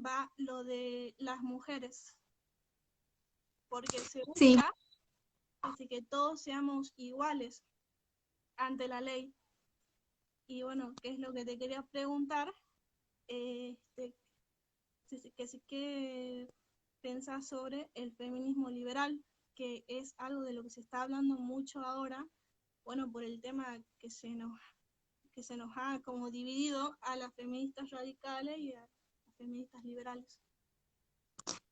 va lo de las mujeres, porque se Sí, busca que todos seamos iguales ante la ley. Y bueno, ¿qué es lo que te quería preguntar? Este, ¿Qué pensás sobre el feminismo liberal? Que es algo de lo que se está hablando mucho ahora, bueno, por el tema que se nos ha como dividido a las feministas radicales y a las feministas liberales.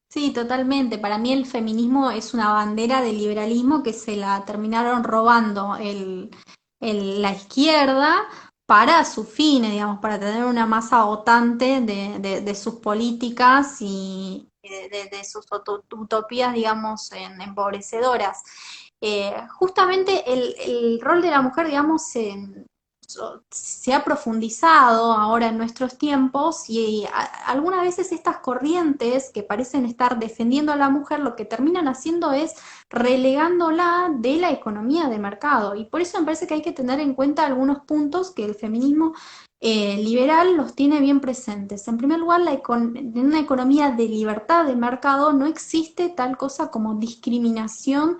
sí, totalmente. Para mí el feminismo es una bandera del liberalismo que se la terminaron robando la izquierda para sus fines, digamos, para tener una masa votante de sus políticas y de sus utopías, digamos, empobrecedoras. Justamente el rol de la mujer, digamos, se ha profundizado ahora en nuestros tiempos y algunas veces estas corrientes que parecen estar defendiendo a la mujer lo que terminan haciendo es relegándola de la economía de mercado y por eso me parece que hay que tener en cuenta algunos puntos que el feminismo liberal los tiene bien presentes. En primer lugar, en una economía de libertad de mercado no existe tal cosa como discriminación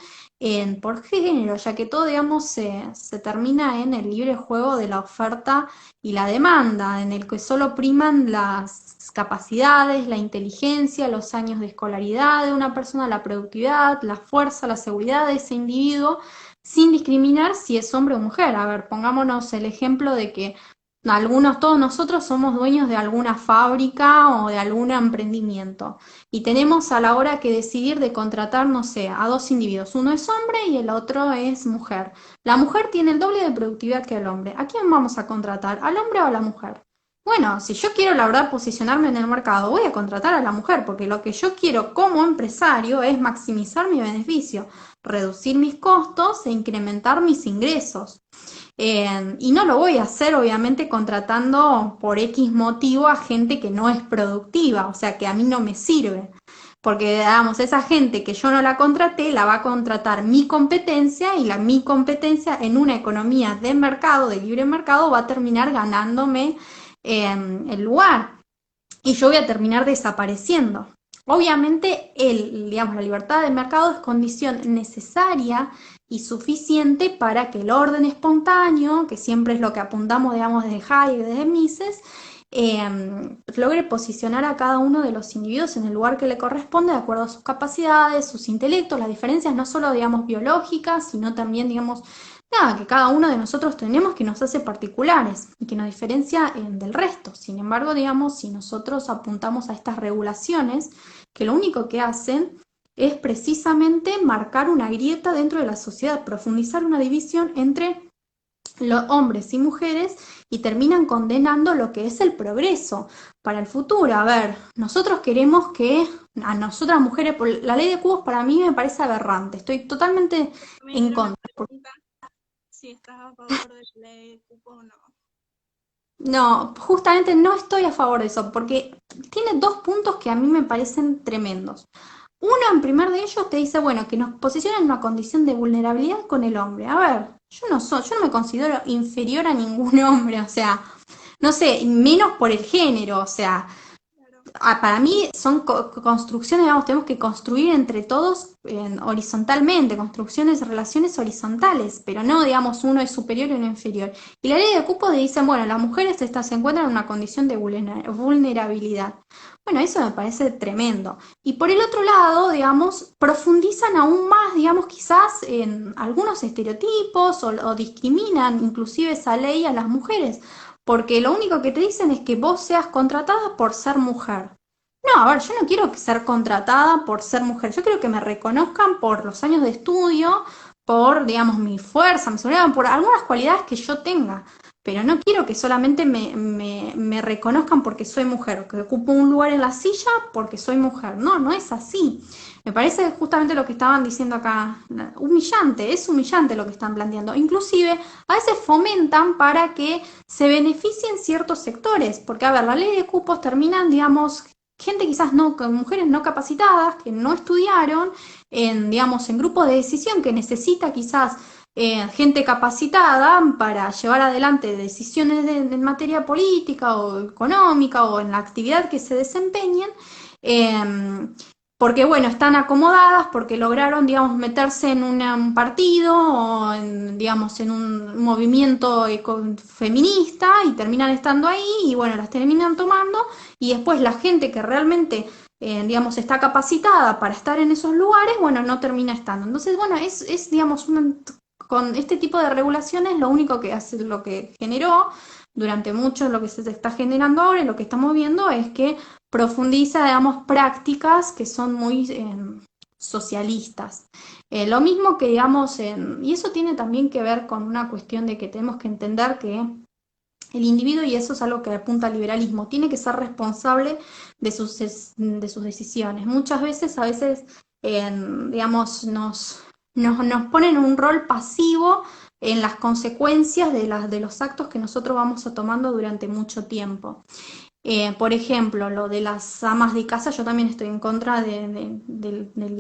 por género, ya que todo, digamos, se termina en el libre juego de la oferta y la demanda, en el que solo priman las capacidades, la inteligencia, los años de escolaridad de una persona, la productividad, la fuerza, la seguridad de ese individuo, sin discriminar si es hombre o mujer. A ver, pongámonos el ejemplo de que todos nosotros somos dueños de alguna fábrica o de algún emprendimiento y tenemos a la hora que decidir de contratar, no sé, a dos individuos. Uno es hombre y el otro es mujer. La mujer tiene el doble de productividad que el hombre. ¿A quién vamos a contratar? ¿Al hombre o a la mujer? Bueno, si yo quiero, la verdad, posicionarme en el mercado, voy a contratar a la mujer, porque lo que yo quiero como empresario es maximizar mi beneficio, reducir mis costos e incrementar mis ingresos. Y no lo voy a hacer, obviamente, contratando por X motivo a gente que no es productiva, o sea, que a mí no me sirve. Porque, digamos, esa gente que yo no la contraté, la va a contratar mi competencia y mi competencia en una economía de mercado, de libre mercado, va a terminar ganándome el lugar y yo voy a terminar desapareciendo. Obviamente, digamos, la libertad de mercado es condición necesaria y suficiente para que el orden espontáneo, que siempre es lo que apuntamos, digamos, desde Hayek, desde Mises, logre posicionar a cada uno de los individuos en el lugar que le corresponde de acuerdo a sus capacidades, sus intelectos, las diferencias no solo, digamos, biológicas, sino también, digamos, nada, que cada uno de nosotros tenemos que nos hace particulares y que nos diferencia del resto. Sin embargo, digamos, si nosotros apuntamos a estas regulaciones, que lo único que hacen es precisamente marcar una grieta dentro de la sociedad, profundizar una división entre los hombres y mujeres y terminan condenando lo que es el progreso para el futuro. A ver, nosotros queremos que a nosotras mujeres, la ley de cubos para mí me parece aberrante, estoy totalmente También en era una contra. pregunta si estás a favor de la ley de cupo o no. No, justamente no estoy a favor de eso, porque tiene dos puntos que a mí me parecen tremendos. Uno, en primer de ellos, te dice, bueno, que nos posiciona en una condición de vulnerabilidad con el hombre. A ver, yo no me considero inferior a ningún hombre, o sea, no sé, menos por el género, o sea, Claro. para mí son construcciones, digamos, tenemos que construir entre todos horizontalmente, construcciones, relaciones horizontales, pero no, digamos, uno es superior y uno inferior. Y la ley de cupo dice, bueno, las mujeres se encuentran en una condición de vulnerabilidad. Bueno, eso me parece tremendo. Y por el otro lado, digamos, profundizan aún más, digamos, quizás en algunos estereotipos o discriminan inclusive esa ley a las mujeres porque lo único que te dicen es que vos seas contratada por ser mujer. No, a ver, yo no quiero ser contratada por ser mujer, yo quiero que me reconozcan por los años de estudio, por, digamos, mi fuerza, mi seguridad, por algunas cualidades que yo tenga. Pero no quiero que solamente me reconozcan porque soy mujer, que ocupo un lugar en la silla porque soy mujer. No, no es así. Me parece justamente lo que estaban diciendo acá, humillante, es humillante lo que están planteando. Inclusive, a veces fomentan para que se beneficien ciertos sectores, porque a ver, la ley de cupos terminan, digamos, gente quizás no, con mujeres no capacitadas, que no estudiaron, digamos, en grupos de decisión que necesita quizás gente capacitada para llevar adelante decisiones en materia política o económica o en la actividad que se desempeñen, porque bueno, están acomodadas, porque lograron, digamos, meterse en un partido o en, digamos, en un movimiento feminista y terminan estando ahí y bueno, las terminan tomando y después la gente que realmente digamos, está capacitada para estar en esos lugares, bueno, no termina estando. Entonces, bueno, digamos, con este tipo de regulaciones lo único que hace, lo que generó durante mucho, lo que se está generando ahora y lo que estamos viendo es que profundiza, digamos, prácticas que son muy socialistas. Lo mismo que, digamos, y eso tiene también que ver con una cuestión de que tenemos que entender que el individuo, y eso es algo que apunta al liberalismo, tiene que ser responsable de sus decisiones. Muchas veces, a veces, digamos, nos ponen en un rol pasivo en las consecuencias de los actos que nosotros vamos tomando durante mucho tiempo. Por ejemplo, lo de las amas de casa, yo también estoy en contra de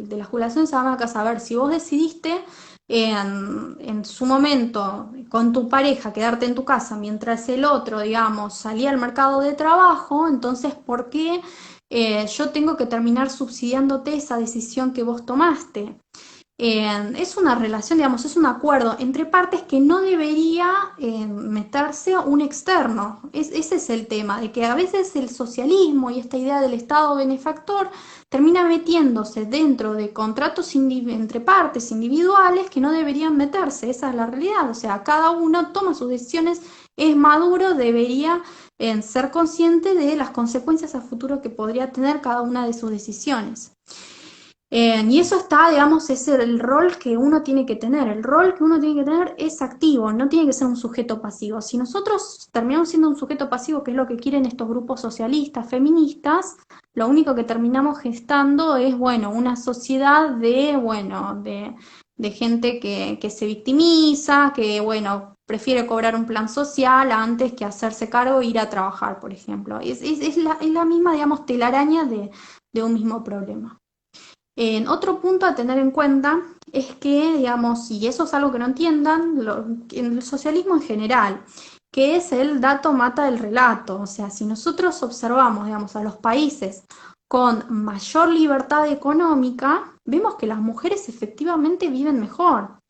la jubilación de ama de casa. A ver, si vos decidiste en su momento con tu pareja quedarte en tu casa mientras el otro, digamos, salía al mercado de trabajo, entonces, ¿por qué yo tengo que terminar subsidiándote esa decisión que vos tomaste? Es una relación, digamos, es un acuerdo entre partes que no debería meterse un externo. Ese es el tema, de que a veces el socialismo y esta idea del Estado benefactor termina metiéndose dentro de contratos entre partes individuales que no deberían meterse. Esa es la realidad. O sea, cada uno toma sus decisiones, es maduro, debería ser consciente de las consecuencias a futuro que podría tener cada una de sus decisiones. Y eso está, digamos, es el rol que uno tiene que tener. El rol que uno tiene que tener es activo, no tiene que ser un sujeto pasivo. Si nosotros terminamos siendo un sujeto pasivo, que es lo que quieren estos grupos socialistas, feministas, lo único que terminamos gestando es, bueno, una sociedad de gente que se victimiza, que, bueno, prefiere cobrar un plan social antes que hacerse cargo e ir a trabajar, por ejemplo. Es la misma, digamos, telaraña de un mismo problema. Otro punto a tener en cuenta es que, digamos, y eso es algo que no entiendan, en el socialismo en general, que es el dato mata el relato. O sea, si nosotros observamos, digamos, a los países con mayor libertad económica, vemos que las mujeres efectivamente viven mejor.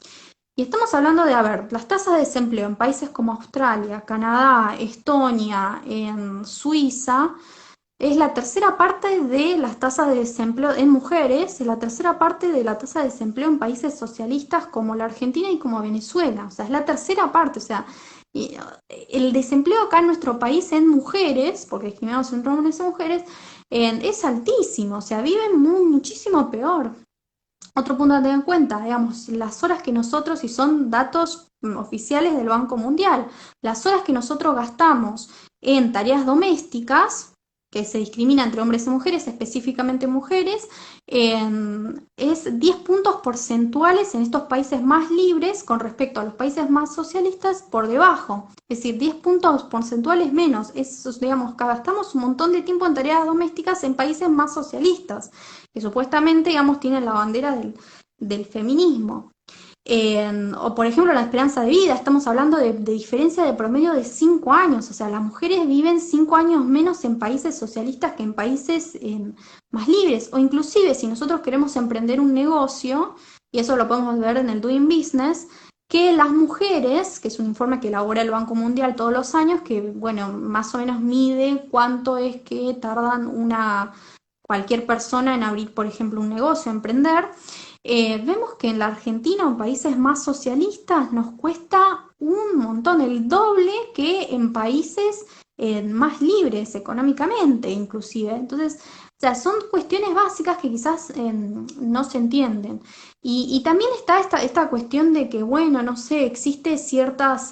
Y estamos hablando de, a ver, las tasas de desempleo en países como Australia, Canadá, Estonia, en Suiza, es la tercera parte de las tasas de desempleo en mujeres, es la tercera parte de la tasa de desempleo en países socialistas como la Argentina y como Venezuela. O sea, es la tercera parte. O sea, el desempleo acá en nuestro país en mujeres, porque discriminamos entre hombres y mujeres, es altísimo. O sea, viven muchísimo peor. Otro punto a tener en cuenta, digamos, las horas que nosotros, y son datos oficiales del Banco Mundial, las horas que nosotros gastamos en tareas domésticas, que se discrimina entre hombres y mujeres, específicamente mujeres, es 10 puntos porcentuales en estos países más libres con respecto a los países más socialistas por debajo. Es decir, 10 puntos porcentuales menos. Digamos, que gastamos un montón de tiempo en tareas domésticas en países más socialistas, que supuestamente, digamos, tienen la bandera del feminismo. O por ejemplo la esperanza de vida, estamos hablando de diferencia de promedio de 5 años, o sea, las mujeres viven 5 años menos en países socialistas que en países más libres, o inclusive si nosotros queremos emprender un negocio, y eso lo podemos ver en el Doing Business, que las mujeres, que es un informe que elabora el Banco Mundial todos los años, que bueno, más o menos mide cuánto es que tardan cualquier persona en abrir, por ejemplo, un negocio, emprender. Vemos que en la Argentina o en países más socialistas nos cuesta un montón, el doble que en países más libres económicamente inclusive. Entonces, o sea, son cuestiones básicas que quizás no se entienden. Y también está esta cuestión de que, bueno, no sé, existe ciertas...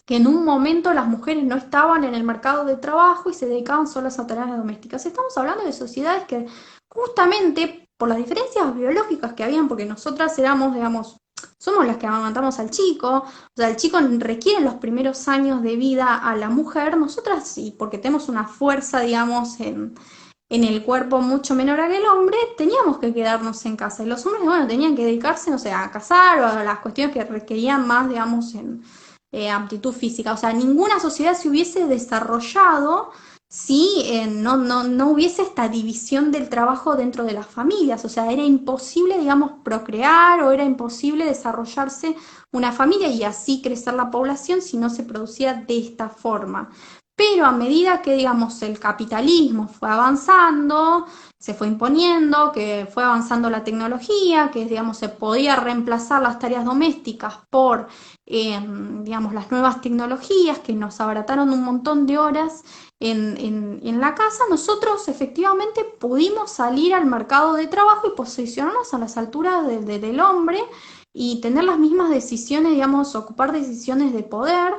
que en un momento las mujeres no estaban en el mercado de trabajo y se dedicaban solo a tareas domésticas. Estamos hablando de sociedades que justamente por las diferencias biológicas que habían, porque nosotras éramos, digamos, somos las que amamantamos al chico, o sea, el chico requiere los primeros años de vida a la mujer, nosotras sí, porque tenemos una fuerza, digamos, en el cuerpo mucho menor al del hombre, teníamos que quedarnos en casa. Y los hombres, bueno, tenían que dedicarse, no sé, a cazar o a las cuestiones que requerían más, digamos, en aptitud física. O sea, ninguna sociedad se hubiese desarrollado si no hubiese esta división del trabajo dentro de las familias. O sea, era imposible, digamos, procrear o era imposible desarrollarse una familia y así crecer la población si no se producía de esta forma. Pero a medida que, digamos, el capitalismo fue avanzando, se fue imponiendo, que fue avanzando la tecnología, que, digamos, se podía reemplazar las tareas domésticas por, digamos, las nuevas tecnologías que nos abarataron un montón de horas en la casa, nosotros efectivamente pudimos salir al mercado de trabajo y posicionarnos a las alturas del hombre y tener las mismas decisiones, digamos, ocupar decisiones de poder.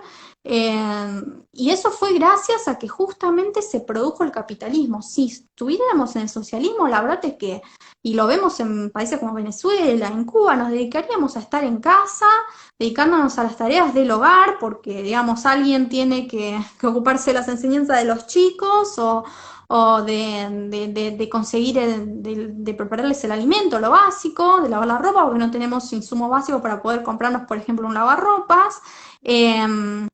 Y eso fue gracias a que justamente se produjo el capitalismo. Si estuviéramos en el socialismo, la verdad es que, y lo vemos en países como Venezuela, en Cuba, nos dedicaríamos a estar en casa, dedicándonos a las tareas del hogar, porque, digamos, alguien tiene que ocuparse de las enseñanzas de los chicos o de conseguir, de prepararles el alimento, lo básico, de lavar la ropa, porque no tenemos insumo básico para poder comprarnos, por ejemplo, un lavarropas. Eh,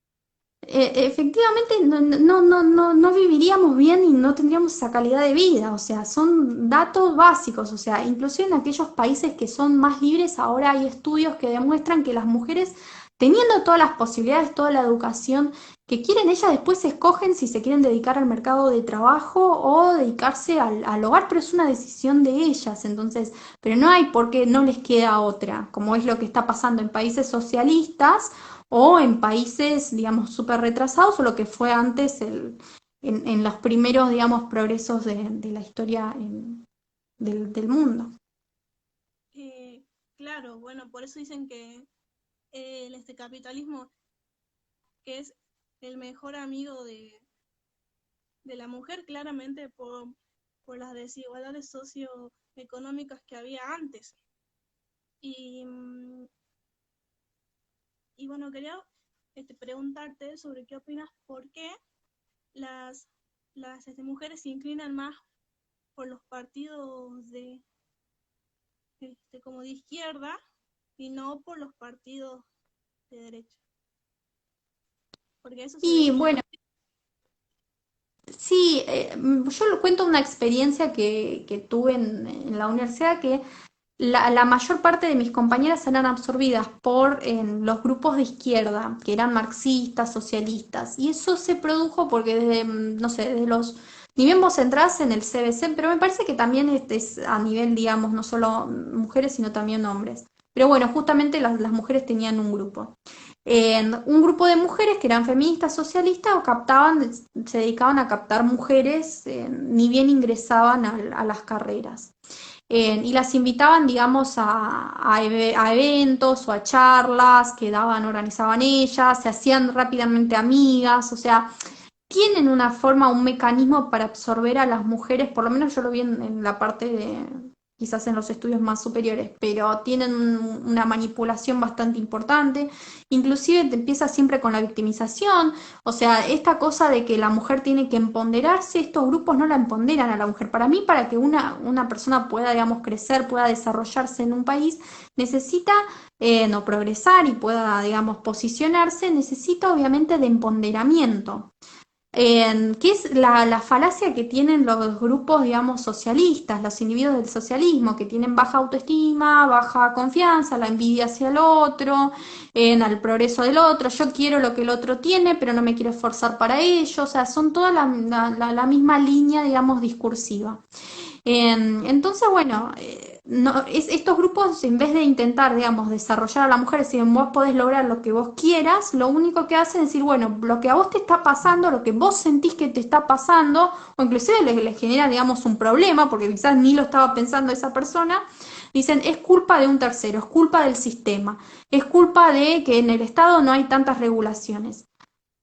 Efectivamente, no viviríamos bien y no tendríamos esa calidad de vida, o sea, son datos básicos, o sea, inclusive en aquellos países que son más libres, ahora hay estudios que demuestran que las mujeres, teniendo todas las posibilidades, toda la educación que quieren, ellas después escogen si se quieren dedicar al mercado de trabajo o dedicarse al hogar, pero es una decisión de ellas, entonces, pero no hay por qué no les queda otra, como es lo que está pasando en países socialistas o en países, digamos, súper retrasados o lo que fue antes en los primeros, digamos, progresos de la historia del mundo. Eh, claro, bueno, por eso dicen que este capitalismo, que es el mejor amigo de la mujer, claramente por las desigualdades socioeconómicas que había antes. Y, y bueno, quería preguntarte sobre qué opinas, por qué las, las mujeres se inclinan más por los partidos como de izquierda y no por los partidos de derecha. Porque eso se ve Y como... bueno, sí, yo le cuento una experiencia que tuve en la universidad que la mayor parte de mis compañeras eran absorbidas por los grupos de izquierda, que eran marxistas, socialistas, y eso se produjo porque desde, no sé, desde los, ni bien vos entrás en el CBC, pero me parece que también este es a nivel, digamos, no solo mujeres, sino también hombres. Pero bueno, justamente las mujeres tenían un grupo. Un grupo de mujeres que eran feministas, socialistas, o captaban, se dedicaban a captar mujeres, ni bien ingresaban a las carreras. Y las invitaban, digamos, a eventos o a charlas que daban, organizaban ellas, se hacían rápidamente amigas, o sea, tienen una forma, un mecanismo para absorber a las mujeres, por lo menos yo lo vi en la parte de, quizás en los estudios más superiores, pero tienen una manipulación bastante importante, inclusive te empieza siempre con la victimización, o sea, esta cosa de que la mujer tiene que empoderarse, estos grupos no la empoderan a la mujer. Para mí, para que una persona pueda, digamos, crecer, pueda desarrollarse en un país, necesita no progresar y pueda, digamos, posicionarse, necesita obviamente de empoderamiento. ¿Qué es la falacia que tienen los grupos, digamos, socialistas, los individuos del socialismo, que tienen baja autoestima, baja confianza, la envidia hacia el otro, al progreso del otro? Yo quiero lo que el otro tiene, pero no me quiero esforzar para ello. O sea, son toda la misma línea, digamos, discursiva. Entonces, bueno, estos grupos, en vez de intentar, digamos, desarrollar a la mujer, si vos podés lograr lo que vos quieras, lo único que hacen es decir, bueno, lo que a vos te está pasando, lo que vos sentís que te está pasando, o inclusive les genera, digamos, un problema, porque quizás ni lo estaba pensando esa persona, dicen, es culpa de un tercero, es culpa del sistema, es culpa de que en el Estado no hay tantas regulaciones.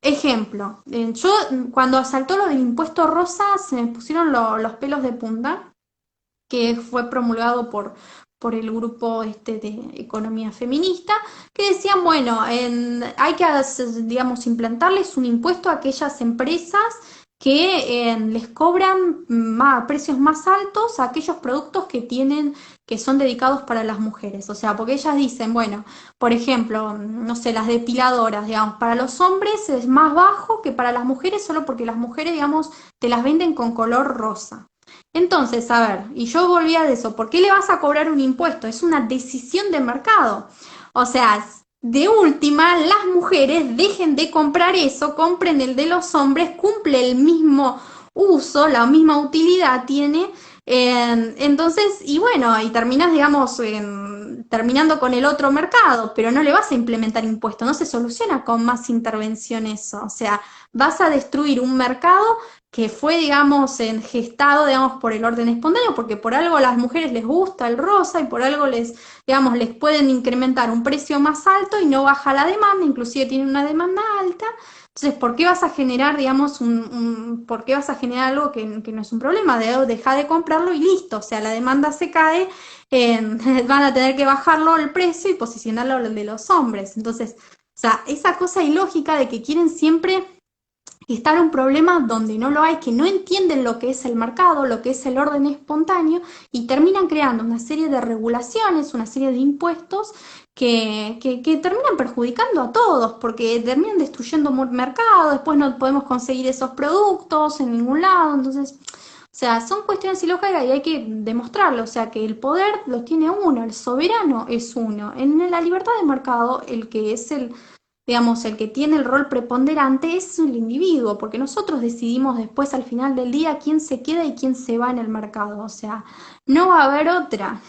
Ejemplo, yo cuando asaltó lo del impuesto rosa se me pusieron los pelos de punta, que fue promulgado por el grupo de economía feminista, que decían, bueno, hay que, digamos, implantarles un impuesto a aquellas empresas que les cobran precios más altos a aquellos productos que tienen, que son dedicados para las mujeres. O sea, porque ellas dicen, bueno, por ejemplo, no sé, las depiladoras, digamos, para los hombres es más bajo que para las mujeres, solo porque las mujeres, digamos, te las venden con color rosa. Entonces, a ver, y yo volvía de eso, ¿por qué le vas a cobrar un impuesto? Es una decisión de mercado. O sea, de última, las mujeres dejen de comprar eso, compren el de los hombres, cumple el mismo uso, la misma utilidad tiene. Entonces, y bueno, y terminas, digamos, terminando con el otro mercado, pero no le vas a implementar impuestos, no se soluciona con más intervención eso. O sea, vas a destruir un mercado que fue, digamos, gestado, digamos, por el orden espontáneo, porque por algo a las mujeres les gusta el rosa y por algo les, digamos, les pueden incrementar un precio más alto y no baja la demanda, inclusive tienen una demanda alta. Entonces, ¿por qué vas a generar, digamos, por qué vas a generar algo que no es un problema? Deja de comprarlo y listo, o sea, la demanda se cae, van a tener que bajarlo el precio y posicionarlo al de los hombres. Entonces, o sea, esa cosa ilógica de que quieren siempre estar un problema donde no lo hay, que no entienden lo que es el mercado, lo que es el orden espontáneo y terminan creando una serie de regulaciones, una serie de impuestos que terminan perjudicando a todos porque terminan destruyendo mercado, después no podemos conseguir esos productos en ningún lado, entonces, o sea, son cuestiones ilógicas y hay que demostrarlo, o sea, que el poder lo tiene uno, el soberano es uno, en la libertad de mercado el que es el, digamos, el que tiene el rol preponderante es el individuo, porque nosotros decidimos después al final del día quién se queda y quién se va en el mercado, o sea, no va a haber otra.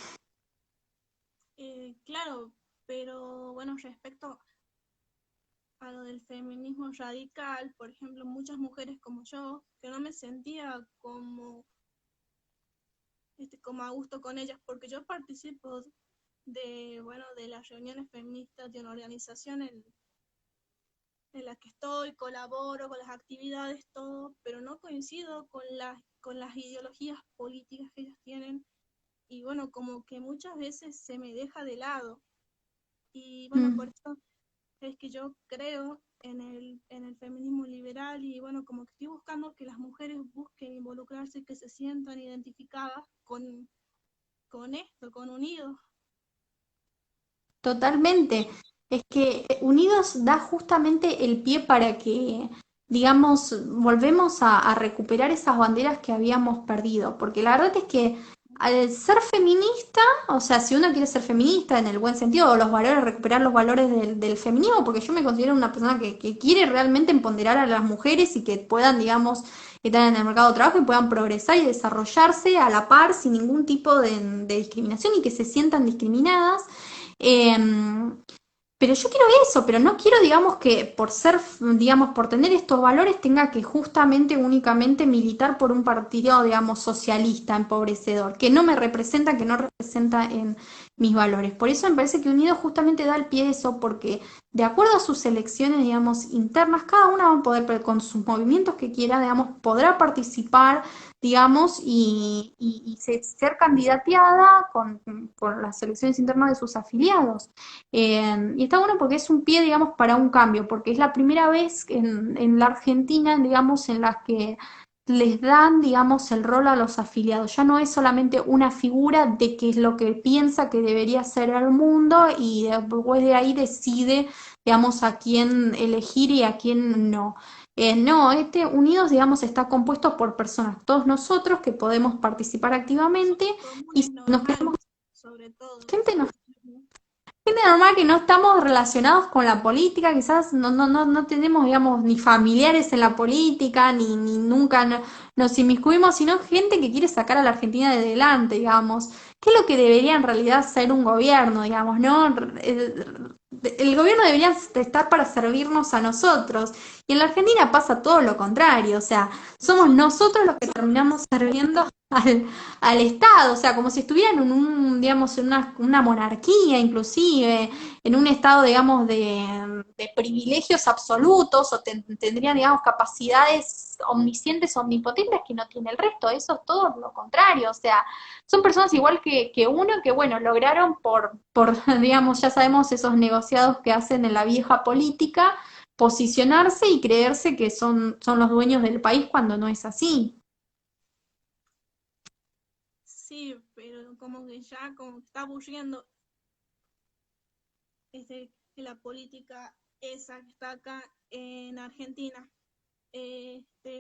Claro, pero bueno, respecto a lo del feminismo radical, por ejemplo, muchas mujeres como yo, que no me sentía como a gusto con ellas, porque yo participo bueno, de las reuniones feministas de una organización en la que estoy, colaboro con las actividades, todo, pero no coincido con las ideologías políticas que ellos tienen y bueno, como que muchas veces se me deja de lado. Y bueno, por Mm. eso es que yo creo en el feminismo liberal y bueno, como que estoy buscando que las mujeres busquen involucrarse y que se sientan identificadas con esto, con Unidos. Totalmente. Es que Unidos da justamente el pie para que, digamos, volvemos a recuperar esas banderas que habíamos perdido. Porque la verdad es que al ser feminista, o sea, si uno quiere ser feminista en el buen sentido, los valores, recuperar los valores del feminismo, porque yo me considero una persona que quiere realmente empoderar a las mujeres y que puedan, digamos, estar en el mercado de trabajo y puedan progresar y desarrollarse a la par sin ningún tipo de discriminación y que se sientan discriminadas. Em, pero yo quiero eso, pero no quiero, digamos, que por ser, digamos, por tener estos valores tenga que justamente, únicamente militar por un partido, digamos, socialista, empobrecedor, que no me representa, que no representa en mis valores. Por eso me parece que Unidos justamente da el pie a eso, porque de acuerdo a sus elecciones, digamos, internas, cada una va a poder, con sus movimientos que quiera, digamos, podrá participar, digamos, y ser candidateada con las elecciones internas de sus afiliados. Y está bueno porque es un pie, digamos, para un cambio, porque es la primera vez en la Argentina, digamos, en la que les dan, digamos, el rol a los afiliados. Ya no es solamente una figura de qué es lo que piensa que debería ser el mundo y después de ahí decide, digamos, a quién elegir y a quién no. No, este Unidos, digamos, está compuesto por personas, todos nosotros que podemos participar activamente y Comunes, si nos normales, queremos, sobre todo. gente gente normal que no estamos relacionados con la política, quizás no tenemos, digamos, ni familiares en la política, ni nunca nos inmiscuimos, sino gente que quiere sacar a la Argentina de adelante, digamos. ¿Qué es lo que debería en realidad ser un gobierno, digamos, no? El gobierno debería estar para servirnos a nosotros. Y en la Argentina pasa todo lo contrario, o sea, somos nosotros los que terminamos sirviendo al Estado, o sea, como si estuvieran digamos, en una monarquía inclusive, en un estado, digamos, de privilegios absolutos, o tendrían, digamos, capacidades omniscientes, omnipotentes que no tiene el resto, eso es todo lo contrario, o sea, son personas igual que uno que, bueno, lograron digamos, ya sabemos esos negociados que hacen en la vieja política, posicionarse y creerse que son los dueños del país cuando no es así. Sí, pero como que ya como que está aburriendo la política esa que está acá en Argentina.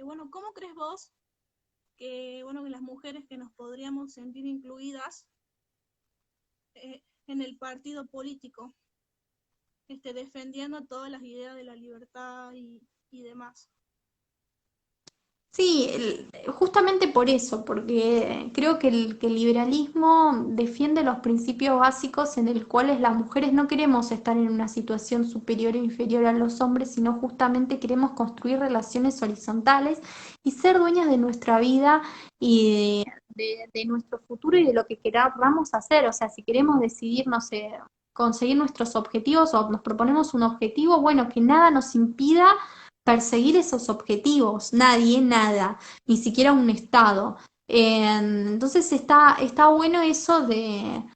Bueno, ¿cómo crees vos que, bueno, que las mujeres que nos podríamos sentir incluidas en el partido político, defendiendo todas las ideas de la libertad y demás? Sí, justamente por eso, porque creo que el liberalismo defiende los principios básicos en los cuales las mujeres no queremos estar en una situación superior o inferior a los hombres, sino justamente queremos construir relaciones horizontales y ser dueñas de nuestra vida y de nuestro futuro y de lo que queramos hacer. O sea, si queremos decidir, no sé, conseguir nuestros objetivos o nos proponemos un objetivo, bueno, que nada nos impida perseguir esos objetivos, nadie, nada, ni siquiera un Estado. Entonces está bueno eso de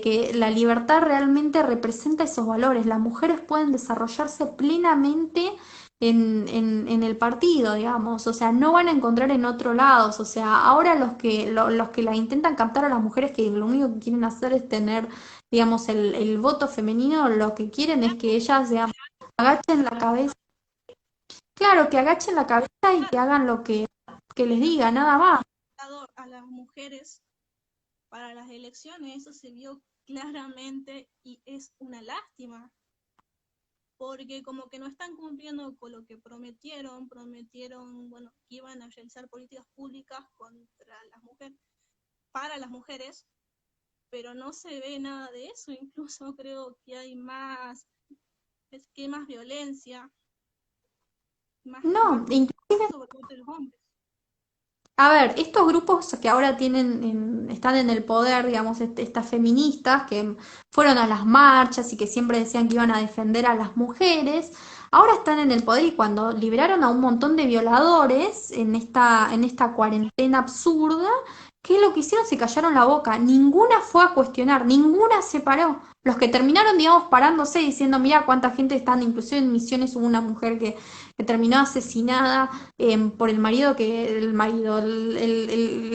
que la libertad realmente representa esos valores. Las mujeres pueden desarrollarse plenamente en el partido, digamos, o sea, no van a encontrar en otro lado, o sea, ahora los que la intentan captar a las mujeres que lo único que quieren hacer es tener, digamos, el voto femenino, lo que quieren es que ellas, digamos, agachen la cabeza. Claro, que agachen la cabeza y que hagan que les diga, nada más. A las mujeres para las elecciones, eso se vio claramente y es una lástima, porque como que no están cumpliendo con lo que prometieron, bueno, que iban a realizar políticas públicas contra las mujeres, para las mujeres, pero no se ve nada de eso, incluso creo que hay más, es que más violencia, No, más inclusive, por parte de los hombres. a ver, estos grupos que ahora están en el poder, digamos, estas feministas que fueron a las marchas y que siempre decían que iban a defender a las mujeres, ahora están en el poder y cuando liberaron a un montón de violadores en esta cuarentena absurda, ¿qué es lo que hicieron? Se callaron la boca. Ninguna fue a cuestionar, ninguna se paró. Los que terminaron, digamos, parándose diciendo, mira cuánta gente están, inclusive en Misiones hubo una mujer que terminó asesinada por el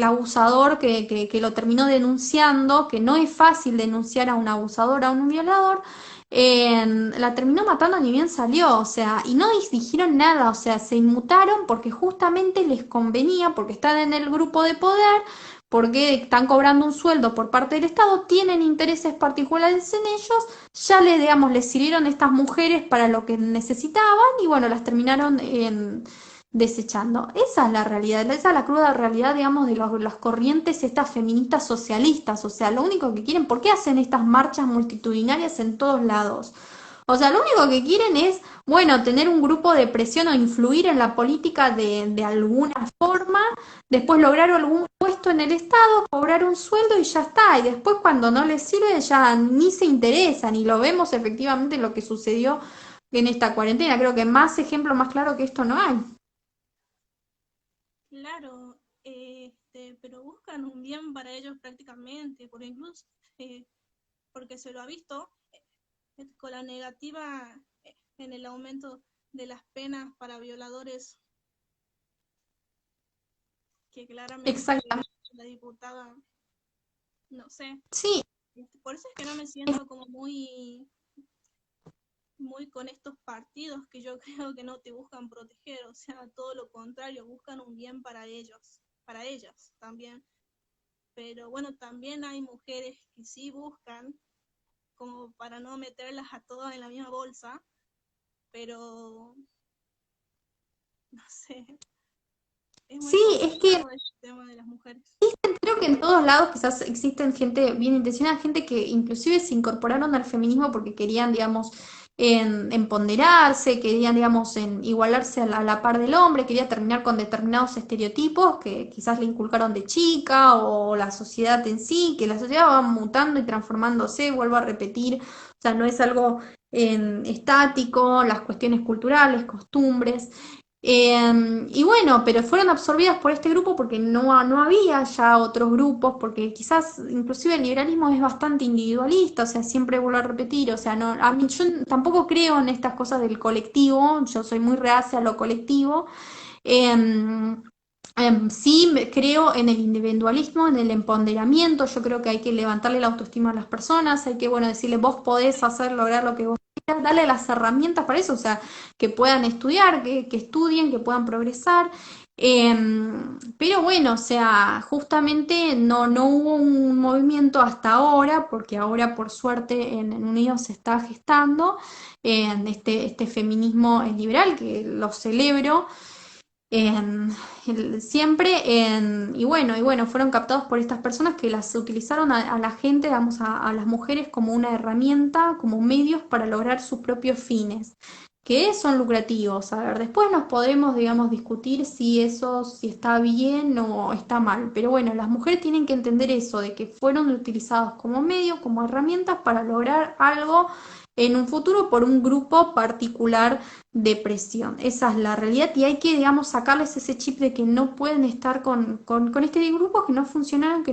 abusador que lo terminó denunciando, que no es fácil denunciar a un abusador, a un violador, la terminó matando ni bien salió, o sea, y no dijeron nada, o sea, se inmutaron porque justamente les convenía, porque están en el grupo de poder, porque están cobrando un sueldo por parte del Estado, tienen intereses particulares en ellos, ya digamos, les sirvieron estas mujeres para lo que necesitaban y bueno, las terminaron desechando. Esa es la realidad, esa es la cruda realidad, digamos, de las corrientes estas feministas socialistas, o sea, lo único que quieren, ¿por qué hacen estas marchas multitudinarias en todos lados? O sea, lo único que quieren es, bueno, tener un grupo de presión o influir en la política de alguna forma, después lograr algún puesto en el Estado, cobrar un sueldo y ya está. Y después cuando no les sirve ya ni se interesan y lo vemos efectivamente lo que sucedió en esta cuarentena. Creo que más ejemplo más claro que esto no hay. Claro, pero buscan un bien para ellos prácticamente, por incluso, eh, porque se lo ha visto con la negativa en el aumento de las penas para violadores, que claramente Exactamente. la diputada, no sé, Sí, por eso es que no me siento como muy con estos partidos que yo creo que no te buscan proteger, o sea, todo lo contrario, buscan un bien para ellos, para ellas también. Pero bueno, también hay mujeres que sí buscan, como para no meterlas a todas en la misma bolsa, pero no sé, es sí, muy es que complicado este tema de las mujeres. creo que en todos lados quizás existen gente bien intencionada, gente que inclusive se incorporaron al feminismo porque querían, digamos, en ponderarse, querían, digamos, en igualarse a la par del hombre, quería terminar con determinados estereotipos que quizás le inculcaron de chica o la sociedad en sí, que la sociedad va mutando y transformándose, vuelvo a repetir, o sea, no es algo estático, las cuestiones culturales, costumbres. Y bueno, pero fueron absorbidas por este grupo porque no había ya otros grupos, porque quizás inclusive el liberalismo es bastante individualista, o sea, siempre vuelvo a repetir, o sea, no, a mí yo tampoco creo en estas cosas del colectivo, yo soy muy reacia a lo colectivo. Em, sí creo en el individualismo, en el empoderamiento, yo creo que hay que levantarle la autoestima a las personas, hay que, bueno, decirle, vos podés hacer, lograr lo que vos quieras, darle las herramientas para eso, o sea, que puedan estudiar, que estudien, que puedan progresar. Pero bueno, o sea, justamente no hubo un movimiento hasta ahora, porque ahora por suerte en Unidos se está gestando este feminismo liberal, que lo celebro. En, siempre y bueno, fueron captados por estas personas que las utilizaron a la gente, digamos, a las mujeres como una herramienta, como medios para lograr sus propios fines, que son lucrativos. A ver, después nos podemos, digamos, discutir si eso, si está bien o está mal, pero bueno, las mujeres tienen que entender eso, de que fueron utilizados como medios, como herramientas para lograr algo en un futuro por un grupo particular depresión. Esa es la realidad y hay que, digamos, sacarles ese chip de que no pueden estar con este grupo que no funcionan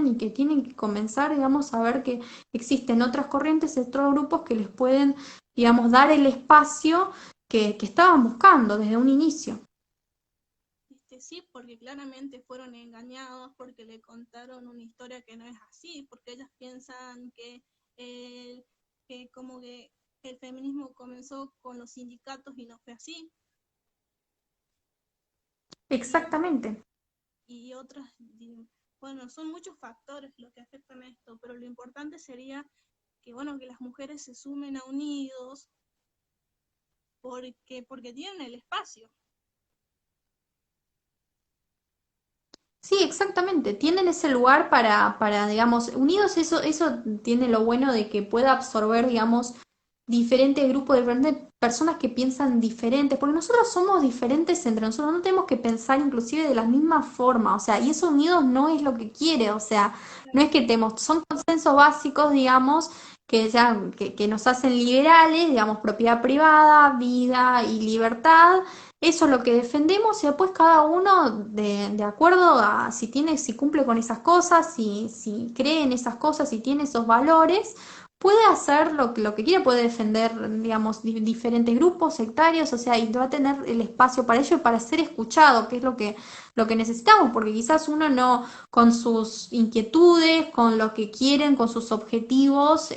y que tienen que comenzar, digamos, a ver que existen otras corrientes, otros grupos que les pueden, digamos, dar el espacio que estaban buscando desde un inicio. Sí, porque claramente fueron engañados, porque le contaron una historia que no es así, porque ellas piensan el, que como que el feminismo comenzó con los sindicatos y no fue así. Y, Exactamente. y otras, bueno, son muchos factores los que afectan a esto, pero lo importante sería que, bueno, que las mujeres se sumen a Unidos porque tienen el espacio. Sí, exactamente. Tienen ese lugar digamos, unidos, eso tiene lo bueno de que pueda absorber, digamos, diferentes grupos, diferentes personas que piensan diferentes, porque nosotros somos diferentes entre nosotros, no tenemos que pensar inclusive de la misma forma, o sea, y eso unidos no es lo que quiere, o sea, no es que tenemos, son consensos básicos, digamos, que nos hacen liberales, digamos, propiedad privada, vida y libertad. Eso es lo que defendemos y después cada uno de acuerdo a si tiene, si cumple con esas cosas, si cree en esas cosas, si tiene esos valores, puede hacer lo que quiera, puede defender, digamos, diferentes grupos sectarios, o sea, y va a tener el espacio para ello y para ser escuchado, que es lo que necesitamos, porque quizás uno no, con sus inquietudes, con lo que quieren, con sus objetivos,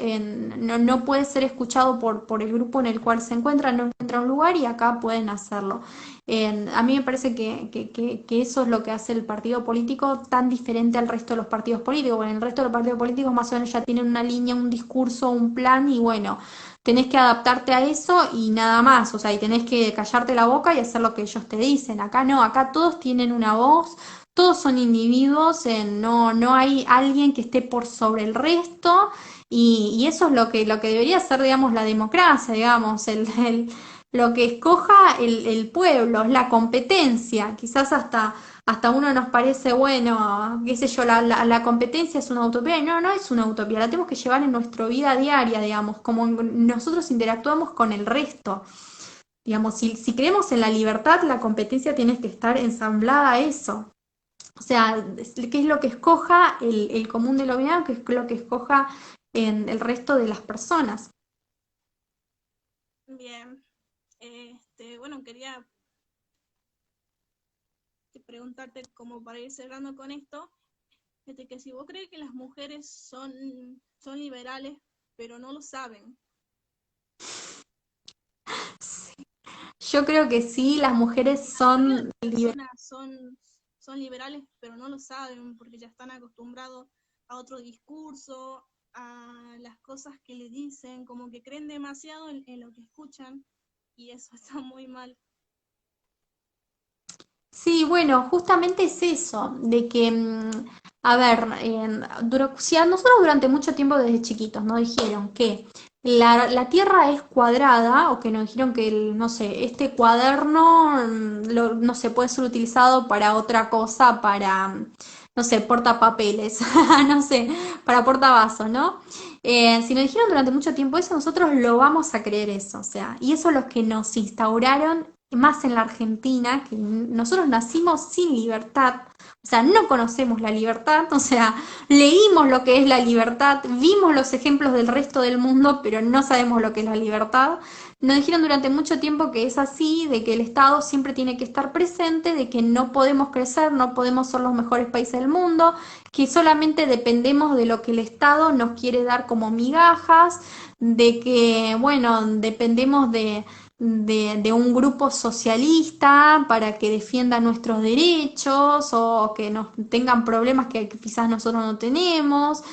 no puede ser escuchado por el grupo en el cual se encuentra, no encuentra un lugar y acá pueden hacerlo. A mí me parece que eso es lo que hace el partido político tan diferente al resto de los partidos políticos. Bueno, el resto de los partidos políticos más o menos ya tienen una línea, un discurso, un plan y bueno, tenés que adaptarte a eso y nada más. O sea, y tenés que callarte la boca y hacer lo que ellos te dicen. Acá no, acá todos tienen una voz. Todos son individuos, no hay alguien que esté por sobre el resto y eso es lo que debería ser, digamos, la democracia, digamos, lo que escoja el pueblo, es la competencia. Quizás hasta uno nos parece, bueno, qué sé yo, la competencia es una utopía, y no es una utopía, la tenemos que llevar en nuestra vida diaria, digamos, como nosotros interactuamos con el resto. Digamos, si creemos en la libertad, la competencia tiene que estar ensamblada a eso. O sea, qué es lo que escoja el común de lo bien, qué es lo que escoja en el resto de las personas. Bien, bueno, quería preguntarte como para ir cerrando con esto, que si vos crees que las mujeres son liberales, pero no lo saben. Yo creo que sí, las mujeres La mayoría de son las personas son liberales, pero no lo saben porque ya están acostumbrados a otro discurso, a las cosas que le dicen, como que creen demasiado en lo que escuchan y eso está muy mal. Sí, bueno, justamente es eso, de que, a ver, si a nosotros durante mucho tiempo desde chiquitos nos dijeron que la Tierra es cuadrada, o que nos dijeron que, no sé, este cuaderno, no sé, puede ser utilizado para otra cosa, para, no sé, portapapeles, no sé, para portavasos, ¿no? Si nos dijeron durante mucho tiempo eso, nosotros lo vamos a creer eso, o sea, y eso es lo que nos instauraron más en la Argentina, que nosotros nacimos sin libertad, o sea, no conocemos la libertad, o sea, leímos lo que es la libertad, vimos los ejemplos del resto del mundo, pero no sabemos lo que es la libertad. Nos dijeron durante mucho tiempo que es así, de que el Estado siempre tiene que estar presente, de que no podemos crecer, no podemos ser los mejores países del mundo, que solamente dependemos de lo que el Estado nos quiere dar como migajas, de que, bueno, dependemos de un grupo socialista para que defienda nuestros derechos o que nos tengan problemas que quizás nosotros no tenemos.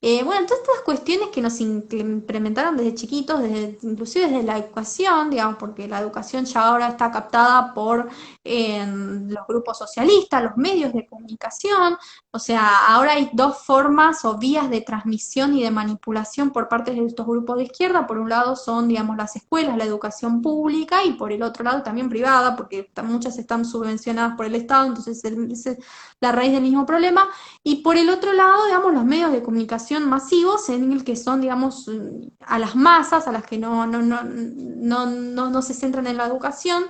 Bueno, todas estas cuestiones que nos implementaron desde chiquitos, inclusive desde la educación, digamos, porque la educación ya ahora está captada por los grupos socialistas, los medios de comunicación, o sea, ahora hay dos formas o vías de transmisión y de manipulación por parte de estos grupos de izquierda. Por un lado son, digamos, las escuelas, la educación pública, y por el otro lado también privada, porque muchas están subvencionadas por el Estado, entonces es la raíz del mismo problema. Y por el otro lado, digamos, los medios de comunicación masivos, en el que son, digamos, a las masas, a las que no se centran en la educación,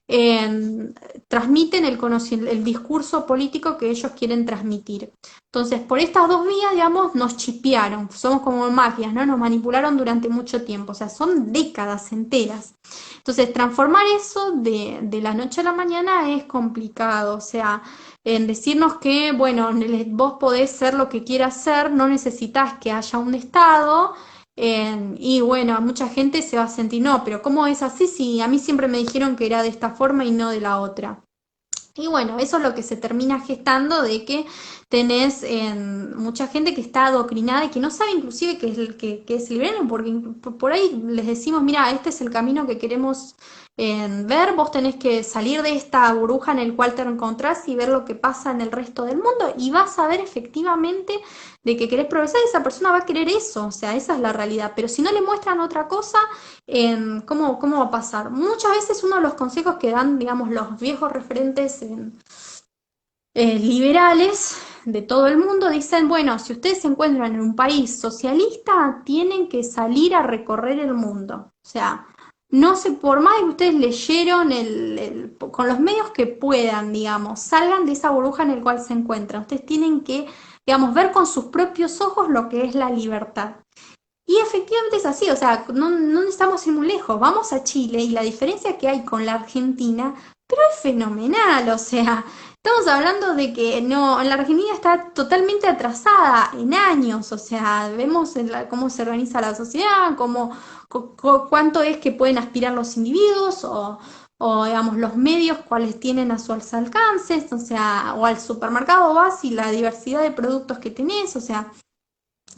eh, transmiten el discurso político que ellos quieren transmitir. Entonces, por estas dos vías, digamos, nos chipearon, somos como máquinas, ¿no? Nos manipularon durante mucho tiempo, o sea, son décadas enteras. Entonces, transformar eso de la noche a la mañana es complicado, o sea, en decirnos que, bueno, vos podés ser lo que quieras ser, no necesitas que haya un Estado, y bueno, mucha gente se va a sentir, no, pero ¿cómo es así si a mí siempre me dijeron que era de esta forma y no de la otra? Y bueno, eso es lo que se termina gestando de que tenés mucha gente que está adoctrinada y que no sabe inclusive que es liberal, porque por ahí les decimos, mira, este es el camino que queremos ver, vos tenés que salir de esta burbuja en el cual te encontrás y ver lo que pasa en el resto del mundo y vas a ver efectivamente de que querés progresar, esa persona va a querer eso, o sea, esa es la realidad, pero si no le muestran otra cosa, ¿cómo va a pasar? Muchas veces uno de los consejos que dan, digamos, los viejos referentes liberales de todo el mundo dicen, bueno, si ustedes se encuentran en un país socialista, tienen que salir a recorrer el mundo. O sea, no sé, por más que ustedes leyeron con los medios que puedan, digamos, salgan de esa burbuja en la cual se encuentran. Ustedes tienen que, digamos, ver con sus propios ojos lo que es la libertad. Y efectivamente es así, o sea, no necesitamos ir muy lejos, vamos a Chile y la diferencia que hay con la Argentina, pero es fenomenal, o sea, estamos hablando de que no, la Argentina está totalmente atrasada en años, o sea, vemos cómo se organiza la sociedad, cuánto es que pueden aspirar los individuos o digamos los medios cuáles tienen a su alcance, o sea, o al supermercado vas y la diversidad de productos que tenés, o sea,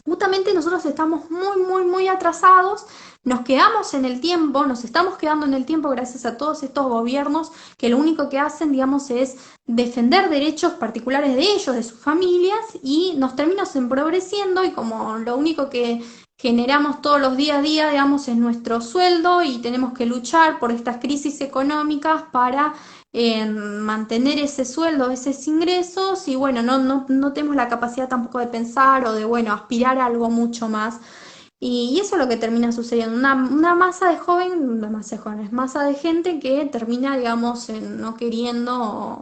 justamente nosotros estamos muy atrasados, nos quedamos en el tiempo, nos estamos quedando en el tiempo gracias a todos estos gobiernos que lo único que hacen, digamos, es defender derechos particulares de ellos, de sus familias, y nos terminamos empobreciendo y como lo único que generamos todos los días a día, digamos, es nuestro sueldo y tenemos que luchar por estas crisis económicas para mantener ese sueldo, esos ingresos y bueno, no tenemos la capacidad tampoco de pensar o de, bueno, aspirar a algo mucho más. Y eso es lo que termina sucediendo, una masa de jóvenes, masa de gente que termina, digamos, no queriendo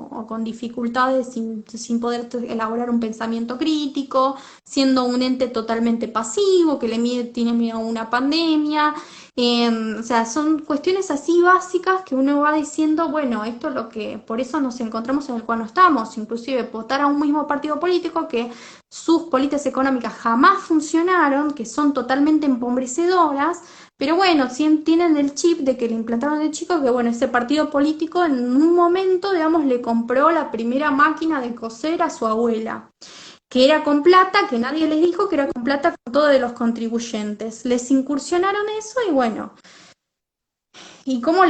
o con dificultades sin poder elaborar un pensamiento crítico, siendo un ente totalmente pasivo, que tiene miedo a una pandemia. O sea, son cuestiones así básicas que uno va diciendo, bueno, esto es lo que, por eso nos encontramos en el cual no estamos, inclusive votar a un mismo partido político que sus políticas económicas jamás funcionaron, que son totalmente empobrecedoras, pero bueno, tienen el chip de que le implantaron de chico que bueno, ese partido político en un momento, digamos, le compró la primera máquina de coser a su abuela, que era con plata, que nadie les dijo que era con plata con todos de los contribuyentes. Les incursionaron eso y bueno, ¿y cómo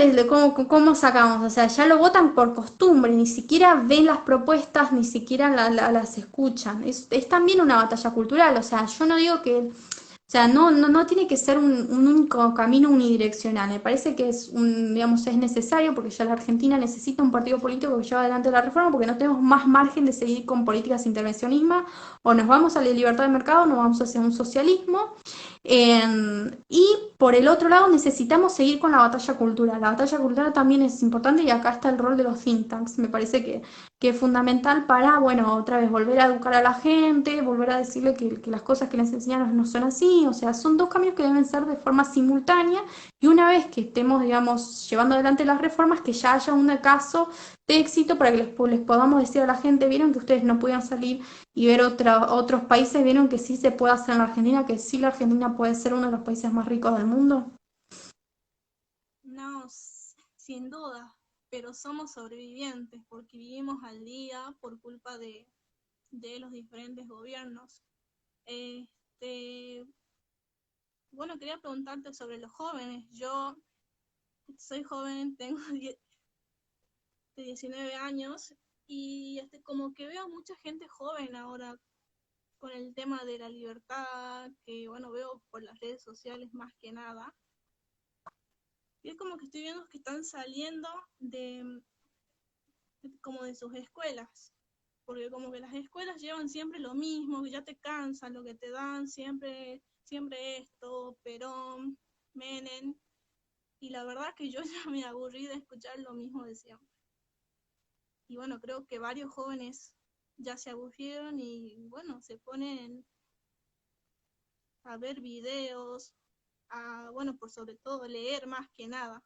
sacamos? O sea, ya lo votan por costumbre, ni siquiera ven las propuestas, ni siquiera las escuchan. Es también una batalla cultural, o sea, yo no digo que, o sea, no tiene que ser un único camino unidireccional. Me parece que digamos, es necesario porque ya la Argentina necesita un partido político que lleve adelante la reforma porque no tenemos más margen de seguir con políticas de intervencionismo o nos vamos a la libertad de mercado o nos vamos hacia un socialismo. Y por el otro lado necesitamos seguir con la batalla cultural. La batalla cultural también es importante y acá está el rol de los think tanks. Me parece que es fundamental para, bueno, otra vez volver a educar a la gente, volver a decirle que las cosas que les enseñan no son así, o sea, son dos caminos que deben ser de forma simultánea y una vez que estemos, digamos, llevando adelante las reformas, que ya haya un caso de éxito para que les podamos decir a la gente, vieron que ustedes no podían salir y ver otros países, vieron que sí se puede hacer en la Argentina, que sí la Argentina puede ser uno de los países más ricos del mundo. No, sin duda, pero somos sobrevivientes porque vivimos al día por culpa de los diferentes gobiernos. Este, bueno, quería preguntarte sobre los jóvenes. Yo soy joven, tengo 19 años y como que veo mucha gente joven ahora con el tema de la libertad, que bueno, veo por las redes sociales más que nada. Y es como que estoy viendo que están saliendo como de sus escuelas, porque como que las escuelas llevan siempre lo mismo, que ya te cansan lo que te dan, siempre esto, Perón, Menem, y la verdad que yo ya me aburrí de escuchar lo mismo de siempre. Y bueno, creo que varios jóvenes ya se aburrieron y bueno, se ponen a ver videos, bueno, por sobre todo leer más que nada.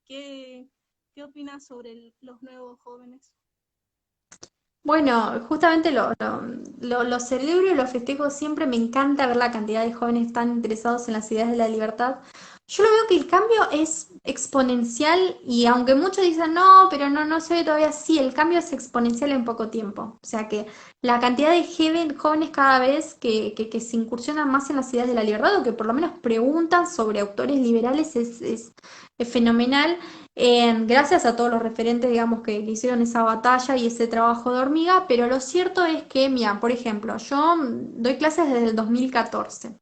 ¿Qué, qué opinas sobre los nuevos jóvenes? Bueno, justamente lo celebro y lo festejo siempre. Me encanta ver la cantidad de jóvenes tan interesados en las ideas de la libertad. Yo lo veo que el cambio es exponencial y aunque muchos dicen no, pero no se ve todavía así, el cambio es exponencial en poco tiempo. O sea que la cantidad de jóvenes cada vez que se incursionan más en las ideas de la libertad o que por lo menos preguntan sobre autores liberales es fenomenal. Gracias a todos los referentes, digamos, que hicieron esa batalla y ese trabajo de hormiga, pero lo cierto es que, mira, por ejemplo, yo doy clases desde el 2014.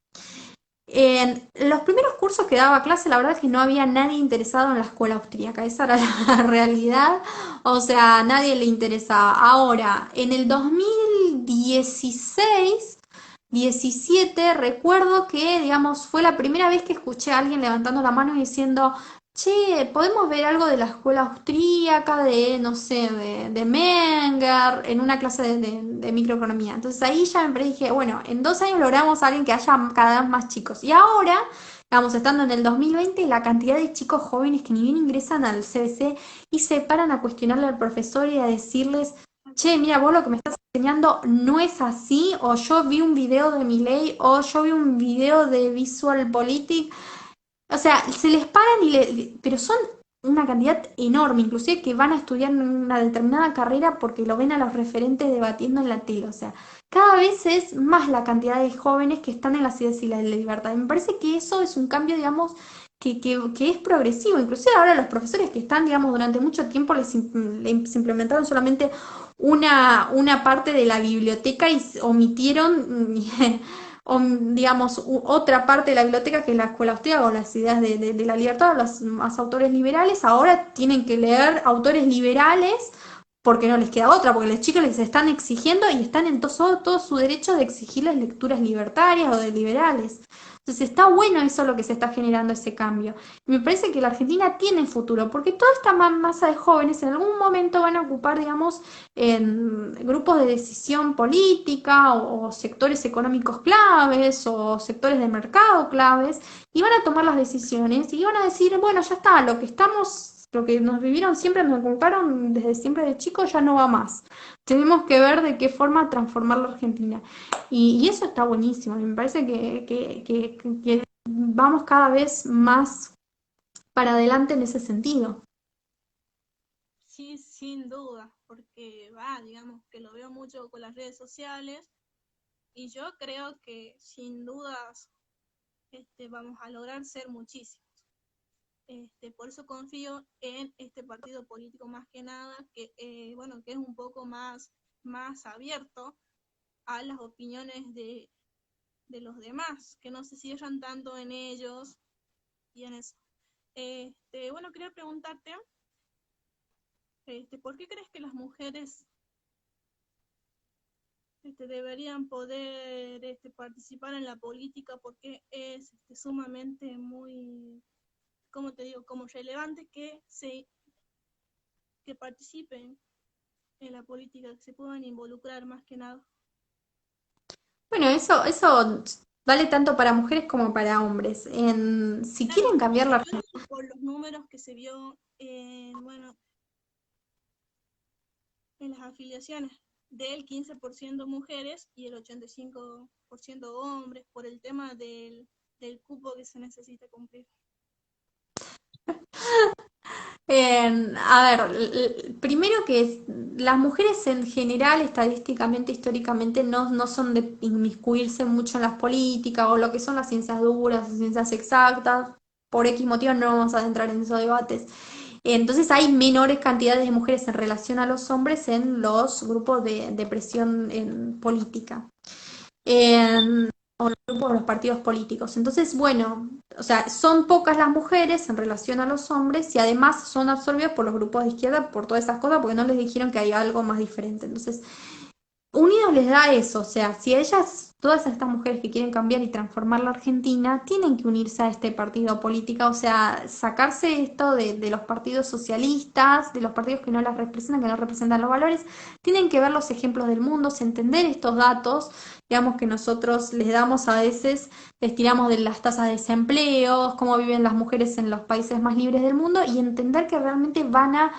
En los primeros cursos que daba clase, la verdad es que no había nadie interesado en la escuela austríaca, esa era la realidad, o sea, a nadie le interesaba. Ahora, en el 2016, 17, recuerdo que, digamos, fue la primera vez que escuché a alguien levantando la mano y diciendo, che, ¿podemos ver algo de la escuela austríaca, de, no sé, de Menger, en una clase de microeconomía? Entonces ahí ya me dije, bueno, en 2 años logramos a alguien que haya cada vez más chicos. Y ahora, vamos, estando en el 2020, la cantidad de chicos jóvenes que ni bien ingresan al CBC y se paran a cuestionarle al profesor y a decirles, che, mira, vos lo que me estás enseñando no es así, o yo vi un video de Milei, o yo vi un video de Visual Politic. O sea, se les paran pero son una cantidad enorme, inclusive que van a estudiar una determinada carrera porque lo ven a los referentes debatiendo en la tele. O sea, cada vez es más la cantidad de jóvenes que están en las ideas y la libertad. Y me parece que eso es un cambio, digamos, que es progresivo. Inclusive ahora los profesores que están, digamos, durante mucho tiempo se implementaron solamente una parte de la biblioteca y omitieron o, digamos, otra parte de la biblioteca que es la escuela austríaca o las ideas de la libertad, los más autores liberales, ahora tienen que leer autores liberales porque no les queda otra, porque los chicos les están exigiendo y están en todo su derecho de exigirles lecturas libertarias o de liberales. Entonces está bueno eso lo que se está generando ese cambio. Y me parece que la Argentina tiene futuro, porque toda esta masa de jóvenes en algún momento van a ocupar, digamos, en grupos de decisión política o sectores económicos claves o sectores de mercado claves y van a tomar las decisiones y van a decir, bueno, ya está, lo que nos vivieron siempre, nos inculcaron desde siempre de chicos, ya no va más. Tenemos que ver de qué forma transformar la Argentina. Y eso está buenísimo. Me parece que vamos cada vez más para adelante en ese sentido. Sí, sin duda, porque va, digamos que lo veo mucho con las redes sociales y yo creo que sin dudas vamos a lograr ser muchísimos. Por eso confío en este partido político más que nada, que bueno, que es un poco más abierto a las opiniones los demás, que no se cierran tanto en ellos y en eso. Bueno, quería preguntarte, ¿por qué crees que las mujeres deberían poder participar en la política? Porque es sumamente muy, ¿cómo te digo?, como relevante que participen en la política, que se puedan involucrar más que nada. Bueno, eso vale tanto para mujeres como para hombres. Si Claro, quieren cambiar la... yo digo por los números que se vio bueno, en las afiliaciones del 15% mujeres y el 85% hombres por el tema del cupo que se necesita cumplir. A ver, primero las mujeres en general, estadísticamente, históricamente, no son de inmiscuirse mucho en las políticas o lo que son las ciencias duras, las ciencias exactas. Por X motivo no vamos a entrar en esos debates. Entonces hay menores cantidades de mujeres en relación a los hombres en los grupos de presión en política. O los grupos de los partidos políticos. Entonces, bueno, o sea, son pocas las mujeres en relación a los hombres y además son absorbidas por los grupos de izquierda por todas esas cosas porque no les dijeron que hay algo más diferente. Entonces, Unidos les da eso, o sea, si ellas, todas estas mujeres que quieren cambiar y transformar la Argentina, tienen que unirse a este partido político, o sea, sacarse esto de los partidos socialistas, de los partidos que no las representan, que no representan los valores, tienen que ver los ejemplos del mundo, entender estos datos, digamos que nosotros les damos a veces, les tiramos de las tasas de desempleo, cómo viven las mujeres en los países más libres del mundo y entender que realmente van a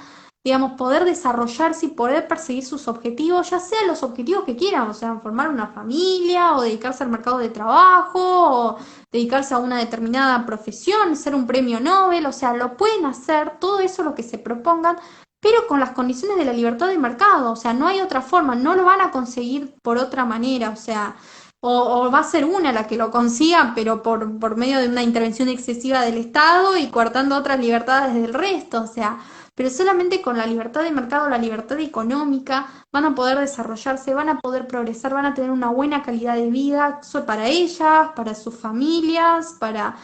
digamos, poder desarrollarse y poder perseguir sus objetivos, ya sean los objetivos que quieran, o sea, formar una familia, o dedicarse al mercado de trabajo, o dedicarse a una determinada profesión, ser un premio Nobel, o sea, lo pueden hacer, todo eso lo que se propongan, pero con las condiciones de la libertad de mercado, o sea, no hay otra forma, no lo van a conseguir por otra manera, o sea, o va a ser una la que lo consiga, pero por medio de una intervención excesiva del Estado y coartando otras libertades del resto, o sea, pero solamente con la libertad de mercado, la libertad económica, van a poder desarrollarse, van a poder progresar, van a tener una buena calidad de vida para ellas, para sus familias, para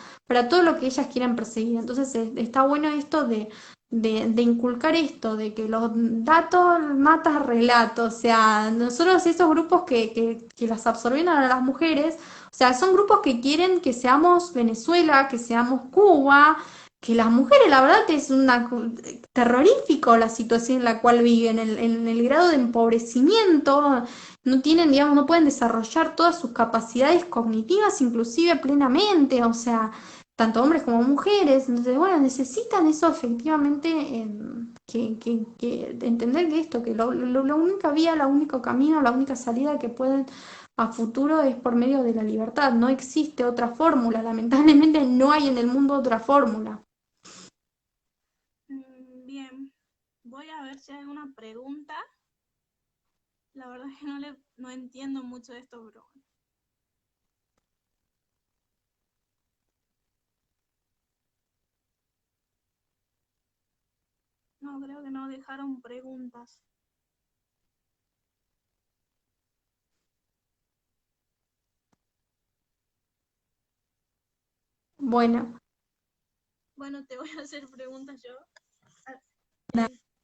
todo lo que ellas quieran perseguir. Entonces está bueno esto de inculcar esto, de que los datos matan relatos, o sea, nosotros esos grupos que las absorbieron a las mujeres, o sea, son grupos que quieren que seamos Venezuela, que seamos Cuba, que las mujeres, la verdad que es una terrorífico la situación en la cual viven, en el grado de empobrecimiento, no tienen, digamos, no pueden desarrollar todas sus capacidades cognitivas, inclusive plenamente, o sea, tanto hombres como mujeres, entonces, bueno, necesitan eso efectivamente, que entender que esto, que la única vía, la único camino, la única salida que pueden a futuro es por medio de la libertad, no existe otra fórmula, lamentablemente no hay en el mundo otra fórmula. Bien, voy a ver si hay alguna pregunta. La verdad es que no entiendo mucho de esto, pero no, creo que no dejaron preguntas. Bueno, Bueno, te voy a hacer preguntas yo,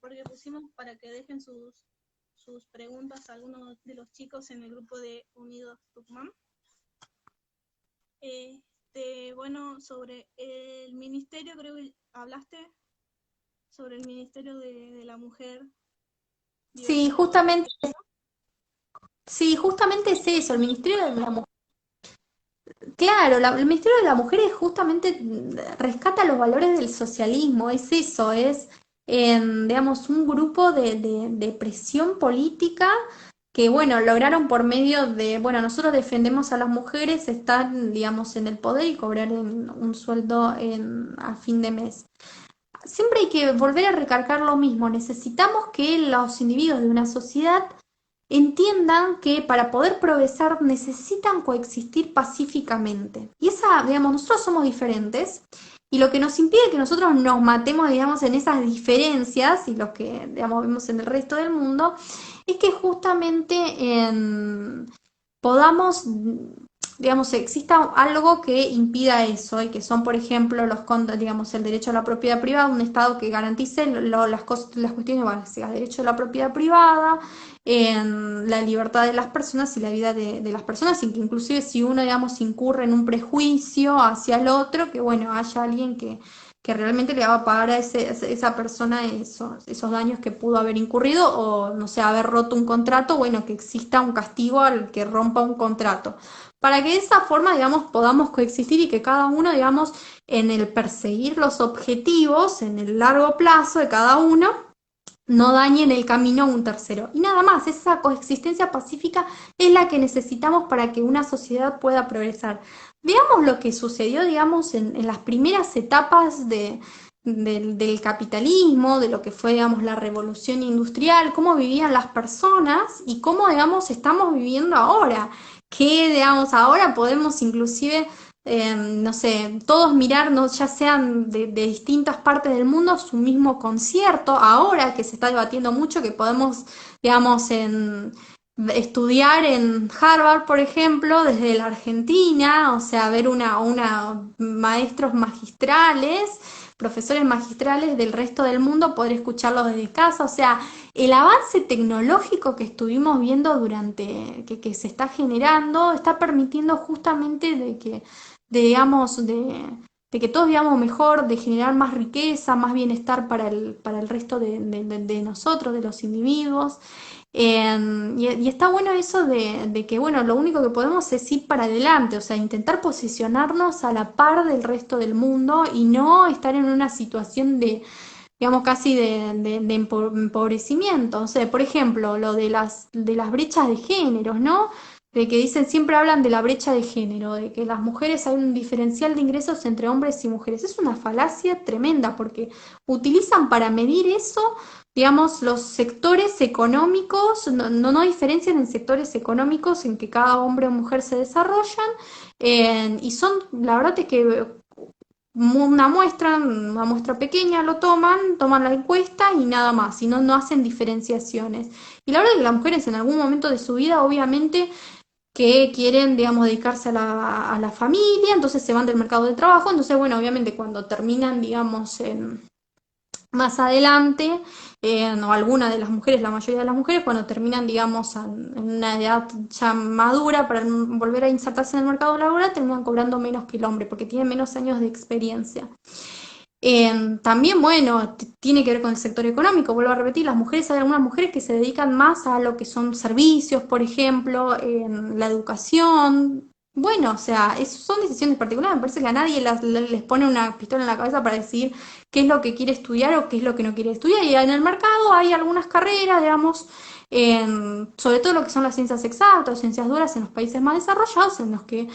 porque pusimos para que dejen sus preguntas a algunos de los chicos en el grupo de Unidos Tucumán. Bueno, sobre el ministerio, creo que hablaste sobre el ministerio de la mujer, sí, diversidad igualdad de género. sí, justamente es eso, el Ministerio de la Mujer. Claro, el Ministerio de la Mujer es justamente rescata los valores del socialismo, es eso, es, digamos, un grupo de presión política que, bueno, lograron por medio de, bueno, nosotros defendemos a las mujeres, estar, digamos, en el poder y cobrar un sueldo a fin de mes. Siempre hay que volver a recalcar lo mismo, necesitamos que los individuos de una sociedad entiendan que para poder progresar necesitan coexistir pacíficamente. Y esa, digamos, nosotros somos diferentes y lo que nos impide que nosotros nos matemos, digamos, en esas diferencias y lo que, digamos, vemos en el resto del mundo, es que justamente podamos digamos, exista algo que impida eso, y que son, por ejemplo, digamos, el derecho a la propiedad privada, un Estado que garantice las cuestiones básicas, derecho a la propiedad privada, en la libertad de las personas y la vida de las personas, y que inclusive si uno, digamos, incurre en un prejuicio hacia el otro, que bueno, haya alguien que realmente le va a pagar a esa persona esos daños que pudo haber incurrido, o no sé, haber roto un contrato, bueno, que exista un castigo al que rompa un contrato, para que de esa forma, digamos, podamos coexistir y que cada uno, digamos, en el perseguir los objetivos, en el largo plazo de cada uno, no dañen el camino a un tercero. Y nada más, esa coexistencia pacífica es la que necesitamos para que una sociedad pueda progresar. Veamos lo que sucedió, digamos, en las primeras etapas del capitalismo, de lo que fue, digamos, la revolución industrial, cómo vivían las personas y cómo, digamos, estamos viviendo ahora. Que, digamos, ahora podemos inclusive no sé, todos mirarnos, ya sean de distintas partes del mundo, su mismo concierto, ahora que se está debatiendo mucho, que podemos, digamos, estudiar en Harvard, por ejemplo, desde la Argentina, o sea, ver una maestros magistrales, profesores magistrales del resto del mundo, poder escucharlos desde casa, o sea, el avance tecnológico que estuvimos viendo que se está generando, está permitiendo justamente digamos, de que todos vivamos mejor, de generar más riqueza, más bienestar para el resto de nosotros, de los individuos. Y está bueno eso de que, bueno, lo único que podemos es ir para adelante, o sea, intentar posicionarnos a la par del resto del mundo y no estar en una situación digamos, casi de empobrecimiento. O sea, por ejemplo, lo de las brechas de géneros, ¿no? De que dicen, siempre hablan de la brecha de género, de que las mujeres hay un diferencial de ingresos entre hombres y mujeres. Es una falacia tremenda porque utilizan para medir eso, digamos, los sectores económicos, no diferencian en sectores económicos en que cada hombre o mujer se desarrollan, y son, la verdad es que una muestra pequeña, lo toman la encuesta y nada más, y no hacen diferenciaciones. Y la verdad es que las mujeres en algún momento de su vida, obviamente, que quieren, digamos, dedicarse a la familia, entonces se van del mercado de trabajo, entonces, bueno, obviamente cuando terminan, digamos, más adelante, o alguna de las mujeres, la mayoría de las mujeres, cuando terminan, digamos, en una edad ya madura para volver a insertarse en el mercado laboral, terminan cobrando menos que el hombre, porque tienen menos años de experiencia. También, bueno, tiene que ver con el sector económico, vuelvo a repetir, las mujeres, hay algunas mujeres que se dedican más a lo que son servicios, por ejemplo, en la educación. Bueno, o sea, son decisiones particulares, me parece que a nadie les pone una pistola en la cabeza para decir qué es lo que quiere estudiar o qué es lo que no quiere estudiar. Y en el mercado hay algunas carreras, digamos, sobre todo lo que son las ciencias exactas, ciencias duras en los países más desarrollados, en los que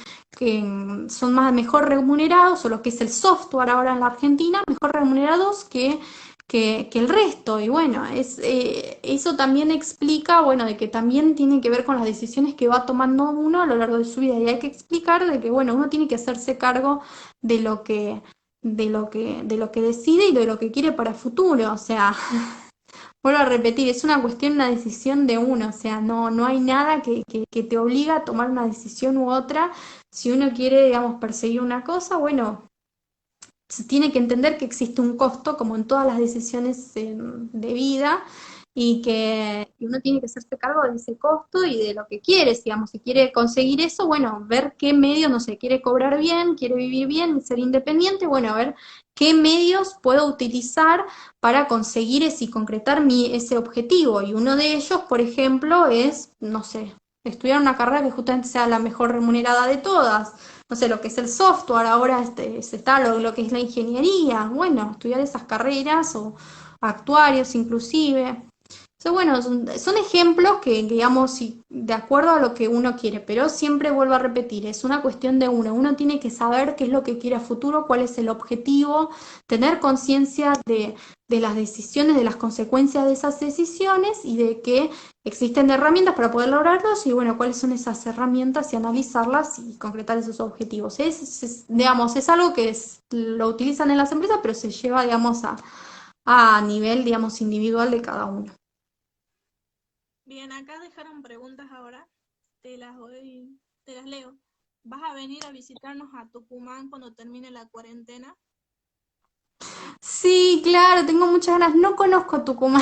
son mejor remunerados, o lo que es el software ahora en la Argentina, mejor remunerados que el resto. Y bueno, eso también explica, bueno, de que también tiene que ver con las decisiones que va tomando uno a lo largo de su vida. Y hay que explicar de que, bueno, uno tiene que hacerse cargo de lo que decide y de lo que quiere para futuro. O sea, vuelvo a repetir, es una cuestión, una decisión de uno, o sea, no hay nada que te obliga a tomar una decisión u otra. Si uno quiere, digamos, perseguir una cosa, bueno, se tiene que entender que existe un costo, como en todas las decisiones de vida, y que uno tiene que hacerse cargo de ese costo y de lo que quiere, digamos, si quiere conseguir eso, bueno, ver qué medios, no sé, quiere cobrar bien, quiere vivir bien, ser independiente, bueno, a ver qué medios puedo utilizar para conseguir ese y concretar ese objetivo. Y uno de ellos, por ejemplo, es, no sé, estudiar una carrera que justamente sea la mejor remunerada de todas, no sé, lo que es el software, ahora se está lo que es la ingeniería, bueno, estudiar esas carreras o actuarios inclusive. So, bueno, son ejemplos que, digamos, de acuerdo a lo que uno quiere, pero siempre vuelvo a repetir, es una cuestión de uno tiene que saber qué es lo que quiere a futuro, cuál es el objetivo, tener conciencia de las decisiones, de las consecuencias de esas decisiones y de que existen herramientas para poder lograrlos y bueno, cuáles son esas herramientas y analizarlas y concretar esos objetivos. Digamos, es algo que lo utilizan en las empresas, pero se lleva, digamos, a nivel, digamos, individual de cada uno. Bien, acá dejaron preguntas ahora, te las leo. ¿Vas a venir a visitarnos a Tucumán cuando termine la cuarentena? Sí, claro, tengo muchas ganas. No conozco Tucumán,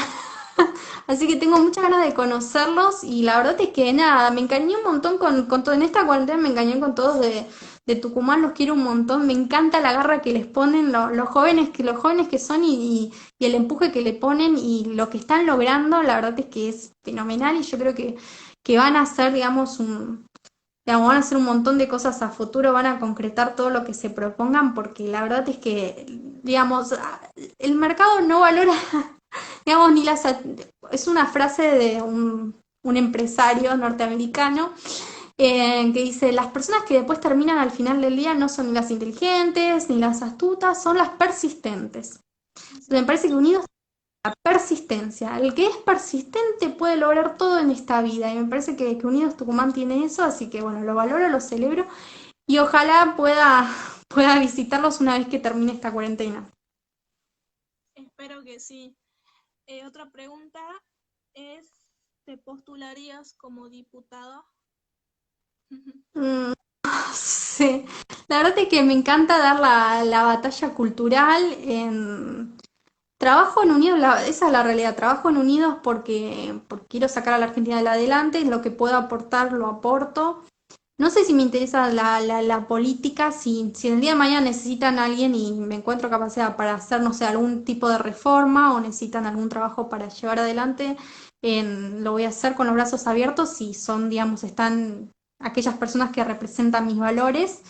así que tengo muchas ganas de conocerlos y la verdad es que nada, me engañé un montón con todo. En esta cuarentena me engañé con todos de Tucumán, los quiero un montón. Me encanta la garra que les ponen los jóvenes que son y el empuje que le ponen y lo que están logrando, la verdad es que es fenomenal y yo creo que van a ser, digamos, digamos, van a hacer un montón de cosas a futuro, van a concretar todo lo que se propongan, porque la verdad es que, digamos, el mercado no valora, digamos, ni las... Es una frase de un empresario norteamericano que dice, las personas que después terminan al final del día no son ni las inteligentes, ni las astutas, son las persistentes. Así Entonces, me es. parece que unidos persistencia. El que es persistente puede lograr todo en esta vida y me parece que Unidos Tucumán tiene eso, así que bueno, lo valoro, lo celebro y ojalá pueda visitarlos una vez que termine esta cuarentena. Espero que sí. Otra pregunta es, ¿te postularías como diputada? Mm, sí, la verdad es que me encanta dar la batalla cultural en... Trabajo en Unidos, esa es la realidad, trabajo en Unidos porque quiero sacar a la Argentina de adelante, lo que puedo aportar lo aporto. No sé si me interesa la política, si en el día de mañana necesitan a alguien y me encuentro capacidad para hacer, no sé, algún tipo de reforma o necesitan algún trabajo para llevar adelante, lo voy a hacer con los brazos abiertos si son, digamos, están aquellas personas que representan mis valores,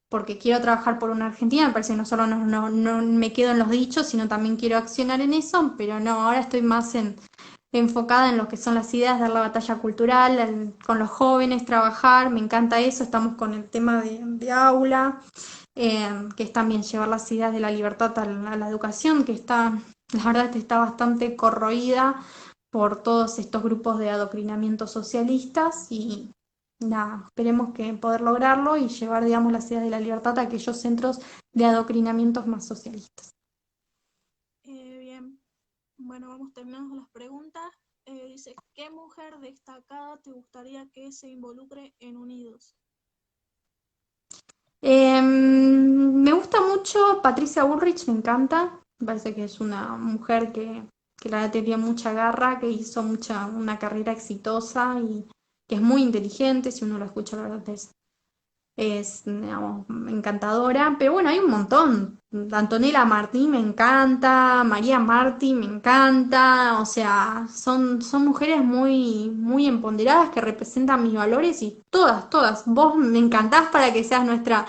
porque quiero trabajar por una Argentina, me parece que no solo no me quedo en los dichos, sino también quiero accionar en eso, pero no, ahora estoy más enfocada en lo que son las ideas, dar la batalla cultural, con los jóvenes, trabajar, me encanta eso, estamos con el tema de aula, que es también llevar las ideas de la libertad a la educación, que está, la verdad que está bastante corroída por todos estos grupos de adoctrinamiento socialistas y nada, esperemos que poder lograrlo y llevar, digamos, las ideas de la libertad a aquellos centros de adoctrinamientos más socialistas. Bien, bueno, vamos terminando las preguntas. Dice, ¿qué mujer destacada te gustaría que se involucre en Unidos? Me gusta mucho Patricia Bullrich, me encanta. Me parece que es una mujer que la verdad tenía mucha garra, que hizo una carrera exitosa y que es muy inteligente. Si uno lo escucha, la verdad digamos, encantadora. Pero bueno, hay un montón. Antonella Martí me encanta, María Martí me encanta. O sea, son mujeres muy empoderadas que representan mis valores y todas. Vos me encantás para que seas nuestra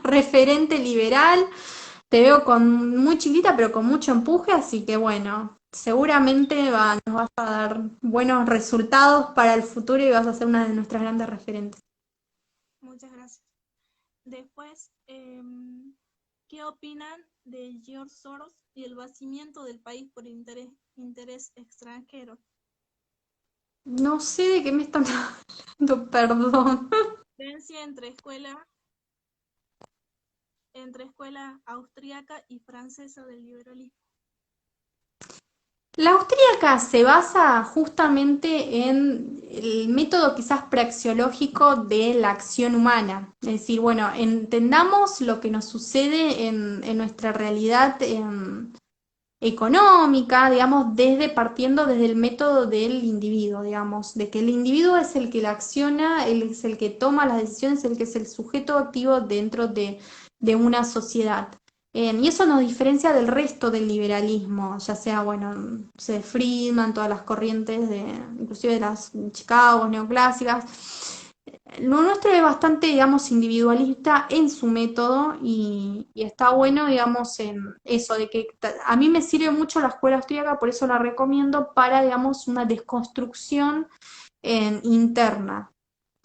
referente liberal. Te veo con muy chiquita, pero con mucho empuje, así que bueno, seguramente nos vas a dar buenos resultados para el futuro y vas a ser una de nuestras grandes referentes. Muchas gracias. Después, ¿qué opinan de George Soros y el vaciamiento del país por interés extranjero? No sé de qué me están hablando, perdón. Diferencia entre escuela austríaca y francesa del liberalismo. La austríaca se basa justamente en el método quizás praxeológico de la acción humana. Es decir, bueno, entendamos lo que nos sucede en nuestra realidad económica, digamos, partiendo desde el método del individuo, digamos, de que el individuo es el que la acciona, él es el que toma las decisiones, el que es el sujeto activo dentro de una sociedad. Y eso nos diferencia del resto del liberalismo, ya sea, bueno, se Friedman, todas las corrientes inclusive de las Chicago, neoclásicas. Lo nuestro es bastante, digamos, individualista en su método y está bueno, digamos, en eso, de que a mí me sirve mucho la escuela austríaca, por eso la recomiendo para, digamos, una desconstrucción interna.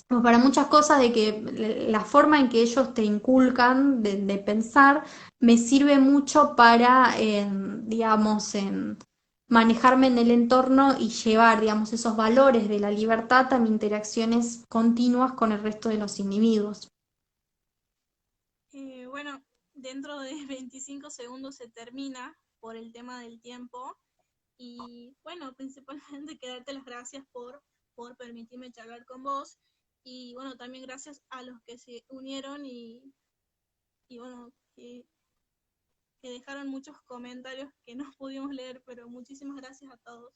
Pues para muchas cosas de que la forma en que ellos te inculcan de pensar me sirve mucho para, digamos, manejarme en el entorno y llevar, digamos, esos valores de la libertad a mis interacciones continuas con el resto de los individuos. Bueno, dentro de 25 segundos se termina por el tema del tiempo. Y bueno, principalmente quedarte las gracias por permitirme charlar con vos. Y bueno, también gracias a los que se unieron y bueno, que dejaron muchos comentarios que no pudimos leer, pero muchísimas gracias a todos.